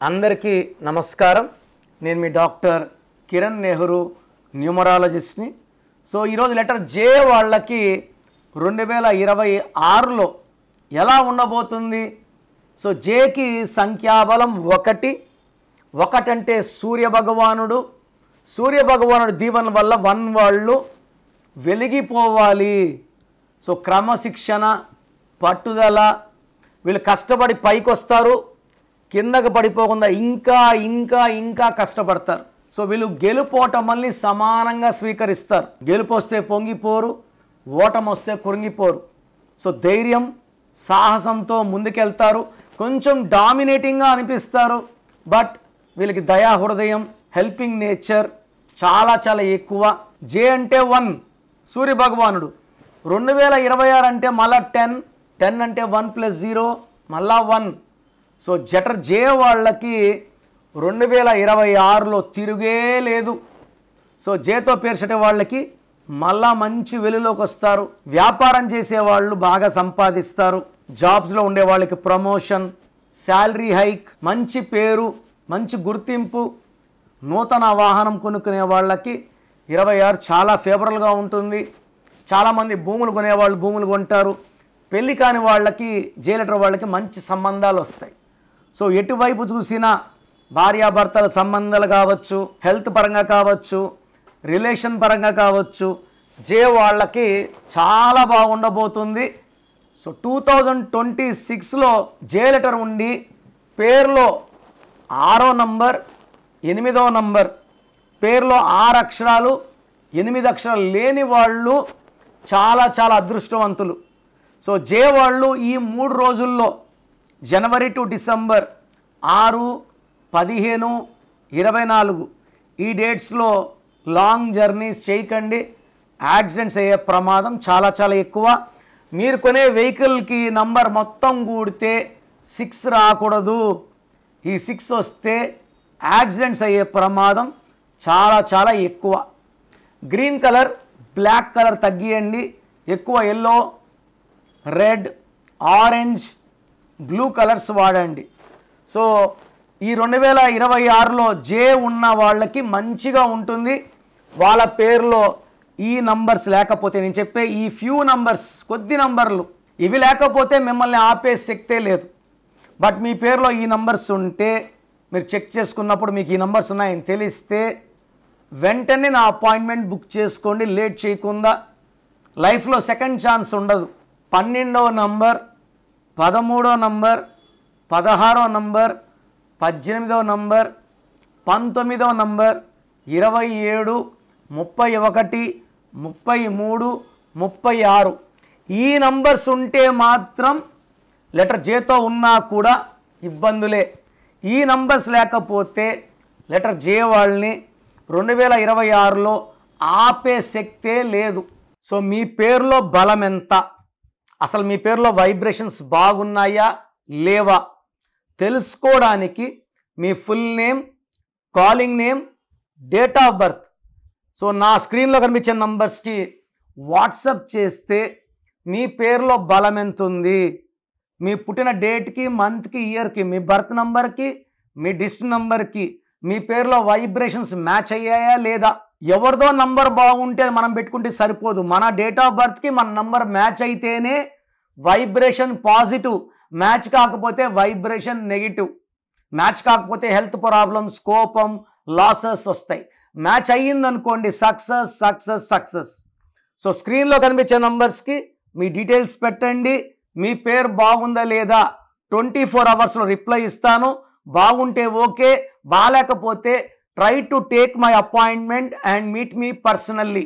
అందరికీ నమస్కారం. నేను మీ డాక్టర్ కిరణ్ నెహ్రూ, న్యూమరాలజిస్ట్ని. సో ఈరోజు లెటర్ జే వాళ్ళకి 2026లో ఎలా ఉండబోతుంది? సో జేకి సంఖ్యాబలం 1. 1 అంటే సూర్యభగవానుడు. సూర్యభగవానుడు దీవెన వల్ల 1 వాళ్ళు వెలిగిపోవాలి. సో క్రమశిక్షణ, పట్టుదల, వీళ్ళు కష్టపడి పైకి వస్తారు, కిందకు పడిపోకుండా ఇంకా ఇంకా ఇంకా కష్టపడతారు. సో వీళ్ళు గెలుపోటమల్ని సమానంగా స్వీకరిస్తారు. గెలుపు వస్తే పొంగిపోరు, ఓటమి వస్తే కురింగిపోరు. సో ధైర్యం, సాహసంతో ముందుకెళ్తారు. కొంచెం డామినేటింగ్గా అనిపిస్తారు, బట్ వీళ్ళకి దయా హృదయం, హెల్పింగ్ నేచర్ చాలా చాలా ఎక్కువ. జే అంటే 1, సూర్యభగవానుడు. 2026 అంటే మళ్ళా 10, 10 అంటే 1 + 0 మళ్ళా 1. సో లెటర్ జే వాళ్ళకి 2026లో తిరుగే లేదు. సో జేతో పేర్చే వాళ్ళకి మళ్ళా మంచి వెలుగులోకి వస్తారు. వ్యాపారం చేసేవాళ్ళు బాగా సంపాదిస్తారు. జాబ్స్లో ఉండే వాళ్ళకి ప్రమోషన్, శాలరీ హైక్, మంచి పేరు, మంచి గుర్తింపు. నూతన వాహనం కొనుక్కునే వాళ్ళకి 26 చాలా ఫేవరబుల్గా ఉంటుంది. చాలామంది భూములు కొనేవాళ్ళు భూములు కొంటారు. పెళ్ళి కాని వాళ్ళకి జే లెటర్ వాళ్ళకి మంచి సంబంధాలు వస్తాయి. సో ఎటువైపు చూసినా భార్యాభర్తల సంబంధాలు కావచ్చు, హెల్త్ పరంగా కావచ్చు, రిలేషన్ పరంగా కావచ్చు, జే వాళ్ళకి చాలా బాగుండబోతుంది. సో 2026లో జే లెటర్ ఉండి పేరులో 6వ నంబర్, 8వ నంబర్, పేరులో 6 అక్షరాలు 8 అక్షరాలు లేని వాళ్ళు చాలా చాలా అదృష్టవంతులు. సో జే వాళ్ళు ఈ 3 రోజుల్లో జనవరి టు డిసెంబర్ 6, 15, 24 ఈ డేట్స్లో లాంగ్ జర్నీస్ చేయకండి. యాక్సిడెంట్స్ అయ్యే ప్రమాదం చాలా చాలా ఎక్కువ. మీరు కొనే వెహికల్కి నంబర్ మొత్తం కూడితే 6 రాకూడదు. ఈ 6 వస్తే యాక్సిడెంట్స్ అయ్యే ప్రమాదం చాలా చాలా ఎక్కువ. గ్రీన్ కలర్, బ్లాక్ కలర్ తగ్గియండి. ఎక్కువ yellow, red, orange, blue colours వాడండి. సో ఈ 2026లో జే ఉన్న వాళ్ళకి మంచిగా ఉంటుంది. వాళ్ళ పేరులో ఈ నంబర్స్ లేకపోతే, నేను చెప్పే ఈ ఫ్యూ నంబర్స్, కొద్ది నంబర్లు ఇవి లేకపోతే మిమ్మల్ని ఆపే శక్తే లేదు. బట్ మీ పేరులో ఈ నంబర్స్ ఉంటే, మీరు చెక్ చేసుకున్నప్పుడు మీకు ఈ నంబర్స్ ఉన్నాయని తెలిస్తే వెంటనే నా అపాయింట్మెంట్ బుక్ చేసుకోండి. లేట్ చేయకుండా. లైఫ్లో సెకండ్ ఛాన్స్ ఉండదు. 12వ నంబర్, 13వ నంబర్, 16వ నంబర్, 18వ నంబర్, 19వ నంబర్, 27, 31, 33, 36 ఈ నంబర్స్ ఉంటే మాత్రం లెటర్ జేతో ఉన్నా కూడా ఇబ్బందులే. ఈ నంబర్స్ లేకపోతే లెటర్ జే వాళ్ళని 2026లో ఆపే శక్తే లేదు. సో మీ పేరులో బలం ఎంత, అసలు మీ పేరులో వైబ్రేషన్స్ బాగున్నాయా లేవా తెలుసుకోవడానికి మీ full name, calling name, date of birth so నా స్క్రీన్లో కనిపించే నంబర్స్కి వాట్సప్ చేస్తే మీ పేరులో బలం ఎంత ఉంది, మీ పుట్టిన డేట్కి, మంత్కి, ఇయర్కి, మీ బర్త్ నంబర్కి, మీ డిస్ట్రిక్ట్ నంబర్కి మీ పేరులో వైబ్రేషన్స్ మ్యాచ్ అయ్యాయా లేదా. ఎవరిదో నంబర్ బాగుంటే మనం పెట్టుకుంటే సరిపోదు. మన డేట్ ఆఫ్ బర్త్కి మన నంబర్ మ్యాచ్ అయితేనే వైబ్రేషన్ పాజిటివ్, మ్యాచ్ కాకపోతే వైబ్రేషన్ నెగిటివ్. మ్యాచ్ కాకపోతే హెల్త్ ప్రాబ్లమ్స్, కోపం, లాసెస్ వస్తాయి. మ్యాచ్ అయ్యిందనుకోండి సక్సెస్ సక్సెస్ సక్సెస్. సో స్క్రీన్లో కనిపించే నంబర్స్కి మీ డీటెయిల్స్ పెట్టండి. మీ పేరు బాగుందా లేదా 24 అవర్స్లో రిప్లై ఇస్తాను. బాగుంటే ఓకే, బాగాలేకపోతే try to take my appointment and meet me personally.